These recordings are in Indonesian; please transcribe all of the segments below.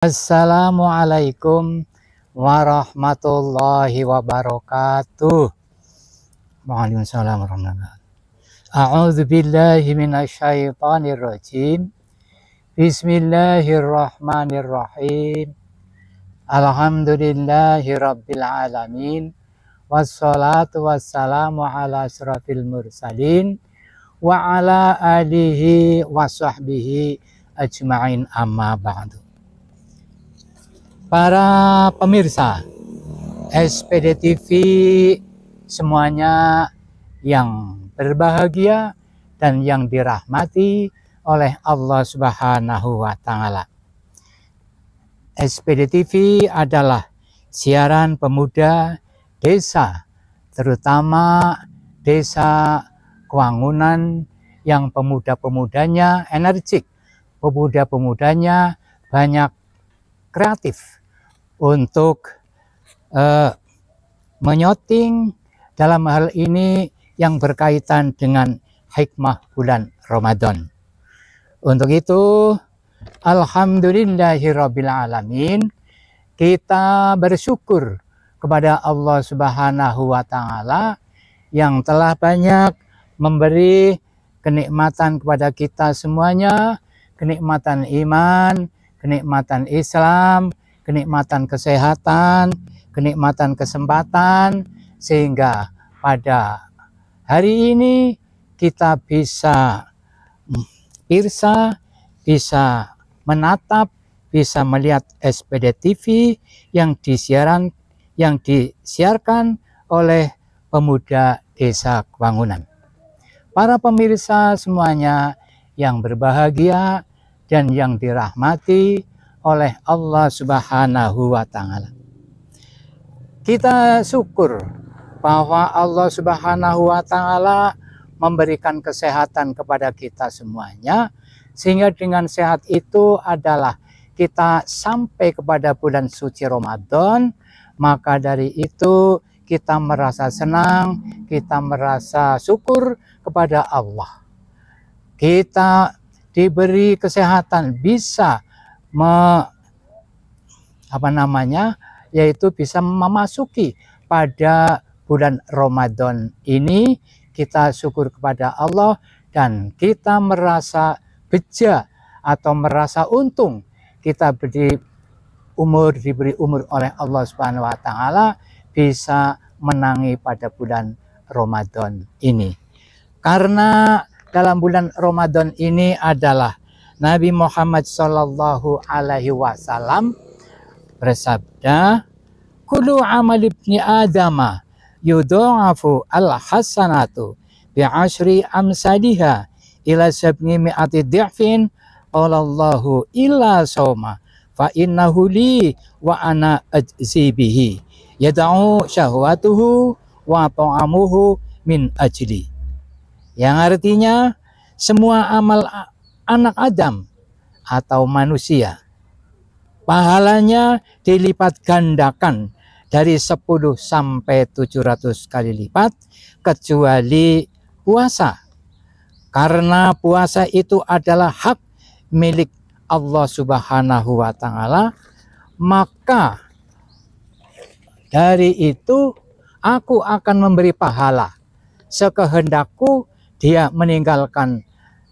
Assalamualaikum warahmatullahi wabarakatuh. Waalaikumsalam warahmatullahi wabarakatuh. A'udzu billahi minasyaitonir rajim. Bismillahirrahmanirrahim. Alhamdulillahi rabbil alamin. Wassalatu wassalamu ala asrafil mursalin wa ala alihi wa sahbihi ajma'in, amma ba'du. Para pemirsa SPD TV semuanya yang berbahagia dan yang dirahmati oleh Allah Subhanahu wa Ta'ala. SPD TV adalah siaran pemuda desa, terutama desa Kewangunan, yang pemuda-pemudanya energik, pemuda-pemudanya banyak kreatif untuk menyoting dalam hal ini yang berkaitan dengan hikmah bulan Ramadan. Untuk itu, alhamdulillahirrabbilalamin, kita bersyukur kepada Allah Subhanahu wa Ta'ala yang telah banyak memberi kenikmatan kepada kita semuanya, kenikmatan iman, kenikmatan Islam, kenikmatan kesehatan, kenikmatan kesempatan, sehingga pada hari ini kita bisa pirsa, bisa menatap, bisa melihat SPD TV yang disiarkan oleh pemuda desa Kewangunan. Para pemirsa semuanya yang berbahagia dan yang dirahmati oleh Allah Subhanahu wa Ta'ala. Kita syukur bahwa Allah Subhanahu wa Ta'ala memberikan kesehatan kepada kita semuanya, sehingga dengan sehat itu adalah kita sampai kepada bulan suci Ramadan. Maka dari itu kita merasa senang, kita merasa syukur kepada Allah. Kita diberi kesehatan, bisa yaitu bisa memasuki pada bulan Ramadan ini. Kita syukur kepada Allah dan kita merasa beja atau merasa untung kita diberi umur oleh Allah Subhanahu wa Ta'ala bisa menangi pada bulan Ramadan ini. Karena dalam bulan Ramadan ini adalah Nabi Muhammad Sallallahu Alaihi Wasallam bersabda, "Kullu amal ibni Adama yudha'afu al-hasanatu bi'ashri amsalihha ila sab'i mi'ati dhi'fin, qala Allahu illa sawma fa innahu li wa ana ajzi bihi yad'u syahwatuhu wa ta'amuhu min ajli." Yang artinya semua amal anak Adam atau manusia pahalanya dilipat gandakan dari 10 sampai 700 kali lipat kecuali puasa, karena puasa itu adalah hak milik Allah Subhanahu wa Ta'ala. Maka dari itu aku akan memberi pahala sekehendakku dia meninggalkan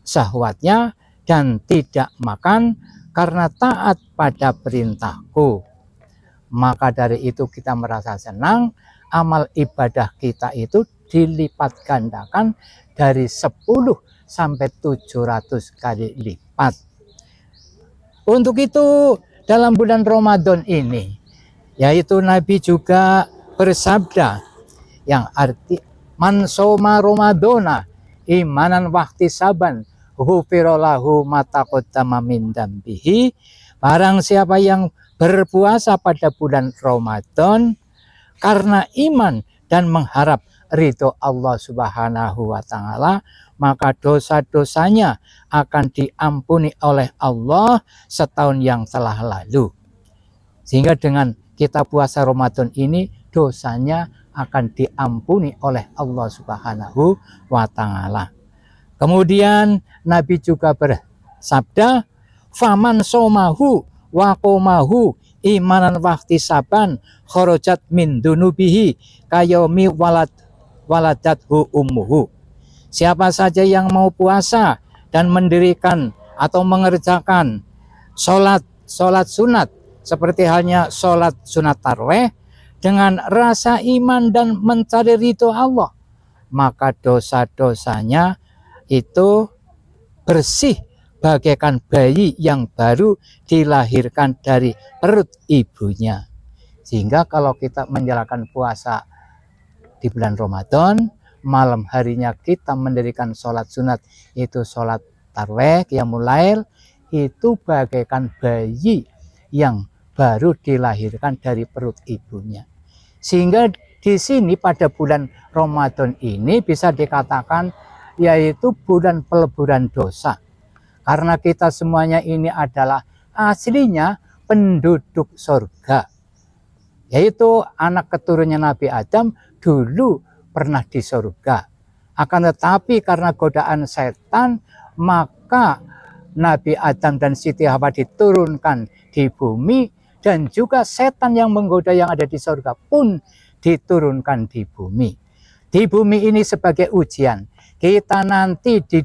syahwatnya dan tidak makan karena taat pada perintahku. Maka dari itu kita merasa senang, amal ibadah kita itu dilipat gandakan dari 10 sampai 700 kali lipat. Untuk itu dalam bulan Ramadan ini, yaitu Nabi juga bersabda yang arti man soma Ramadana imanan wahtisaban ghufirallahu ma taqaddama min dambihi. Barang siapa yang berpuasa pada bulan Ramadan karena iman dan mengharap ridho Allah Subhanahu wa Ta'ala, maka dosa-dosanya akan diampuni oleh Allah setahun yang telah lalu. Sehingga dengan kita puasa Ramadan ini, dosanya akan diampuni oleh Allah Subhanahu wa Ta'ala. Kemudian Nabi juga bersabda, faman somahu wa qaumahu imanan wahtisaban kharajat min dunubihi kayomi waladathu ummuhu. Siapa saja yang mau puasa dan mendirikan atau mengerjakan sholat sunat seperti halnya sholat sunat tarawih dengan rasa iman dan mencari ridho Allah, maka dosa-dosanya itu bersih bagaikan bayi yang baru dilahirkan dari perut ibunya. Sehingga kalau kita menjalankan puasa di bulan Ramadan, malam harinya kita mendirikan sholat sunat, itu sholat tarawih yang mulai, itu bagaikan bayi yang baru dilahirkan dari perut ibunya. Sehingga di sini pada bulan Ramadan ini bisa dikatakan yaitu bulan peleburan dosa. Karena kita semuanya ini adalah aslinya penduduk surga. Yaitu anak keturunannya Nabi Adam dulu pernah di surga. Akan tetapi karena godaan setan, maka Nabi Adam dan Siti Hawa diturunkan di bumi, dan juga setan yang menggoda yang ada di surga pun diturunkan di bumi. Di bumi ini sebagai ujian. Kita nanti di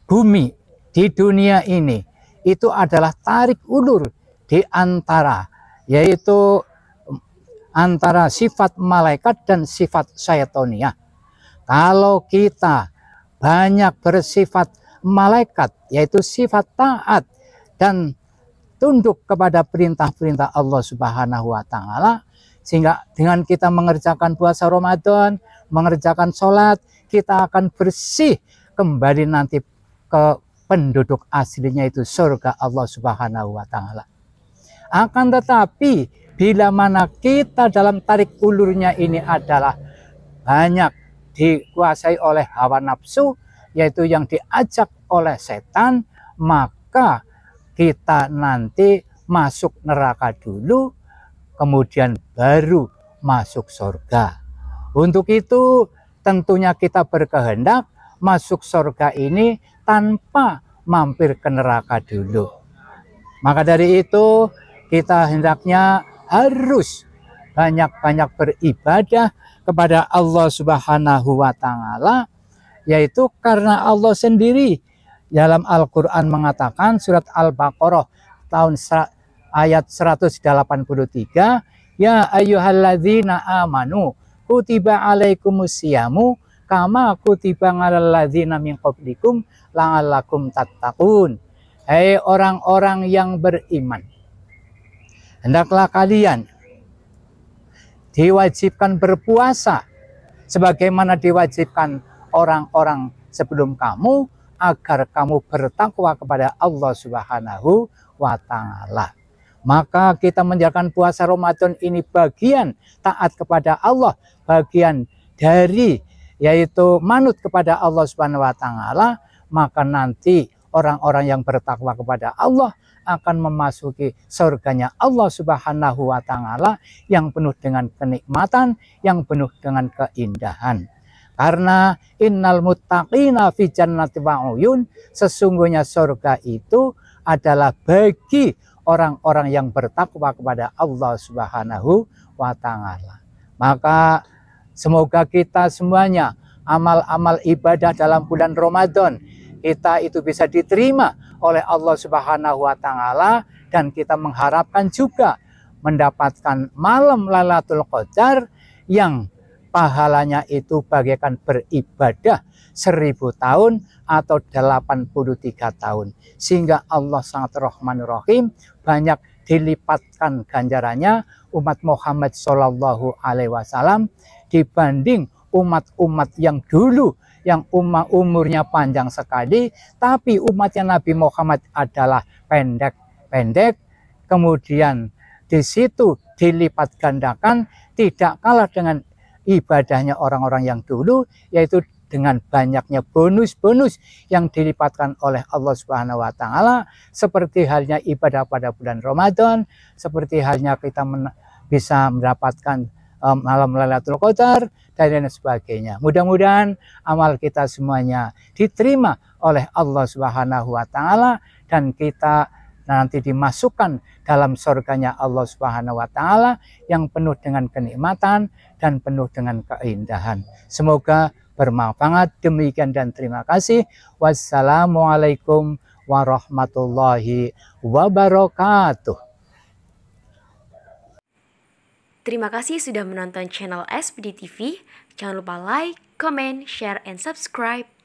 bumi, di dunia ini, itu adalah tarik ulur di antara, yaitu antara sifat malaikat dan sifat syaitoniyah. Kalau kita banyak bersifat malaikat, yaitu sifat taat dan tunduk kepada perintah-perintah Allah Subhanahu wa Ta'ala, sehingga dengan kita mengerjakan puasa Ramadan, mengerjakan sholat, kita akan bersih kembali nanti ke penduduk aslinya, itu surga Allah Subhanahu wa Ta'ala. Akan tetapi bila mana kita dalam tarik ulurnya ini adalah banyak dikuasai oleh hawa nafsu, yaitu yang diajak oleh setan, maka kita nanti masuk neraka dulu, kemudian baru masuk surga. Untuk itu tentunya kita berkehendak masuk surga ini tanpa mampir ke neraka dulu. Maka dari itu kita hendaknya harus banyak-banyak beribadah kepada Allah Subhanahu wa Ta'ala, yaitu karena Allah sendiri dalam Al-Quran mengatakan, surat Al-Baqarah ayat 183, ya ayyuhalladzina amanu kutiba alaikumusyamu kama kutiba alal ladzina min qablikum la'allakum tattaqun. Hai orang-orang yang beriman, hendaklah kalian diwajibkan berpuasa sebagaimana diwajibkan orang-orang sebelum kamu, agar kamu bertakwa kepada Allah Subhanahu wa Ta'ala. Maka kita menjalankan puasa Ramadan ini bagian taat kepada Allah, bagian dari yaitu manut kepada Allah Subhanahu wa Ta'ala. Maka nanti orang-orang yang bertakwa kepada Allah akan memasuki surganya Allah Subhanahu wa Ta'ala yang penuh dengan kenikmatan, yang penuh dengan keindahan. Karena innal muttaqina fi jannati wa uyun, sesungguhnya surga itu adalah bagi orang-orang yang bertakwa kepada Allah Subhanahu wa Ta'ala. Maka semoga kita semuanya amal-amal ibadah dalam bulan Ramadan kita itu bisa diterima oleh Allah Subhanahu wa Ta'ala, dan kita mengharapkan juga mendapatkan malam Lailatul Qadar yang pahalanya itu bagaikan beribadah 1000 tahun atau 83 tahun. Sehingga Allah sangat Rahmanur Rahim, banyak dilipatkan ganjarannya umat Muhammad Shallallahu Alaihi Wasallam dibanding umat-umat yang dulu yang umurnya panjang sekali, tapi umatnya Nabi Muhammad adalah pendek-pendek, kemudian di situ dilipat gandakan, tidak kalah dengan ibadahnya orang-orang yang dulu, yaitu dengan banyaknya bonus-bonus yang dilipatkan oleh Allah Subhanahu wa Ta'ala, seperti halnya ibadah pada bulan Ramadan, seperti halnya kita bisa mendapatkan malam Lailatul Qadar dan lain sebagainya. Mudah-mudahan amal kita semuanya diterima oleh Allah Subhanahu wa Ta'ala, dan kita nanti dimasukkan dalam surganya Allah Subhanahu wa taala yang penuh dengan kenikmatan dan penuh dengan keindahan. Semoga bermanfaat. Demikian dan terima kasih. Wassalamualaikum warahmatullahi wabarakatuh. Terima kasih sudah menonton channel SPD TV. Jangan lupa like, comment, share, and subscribe.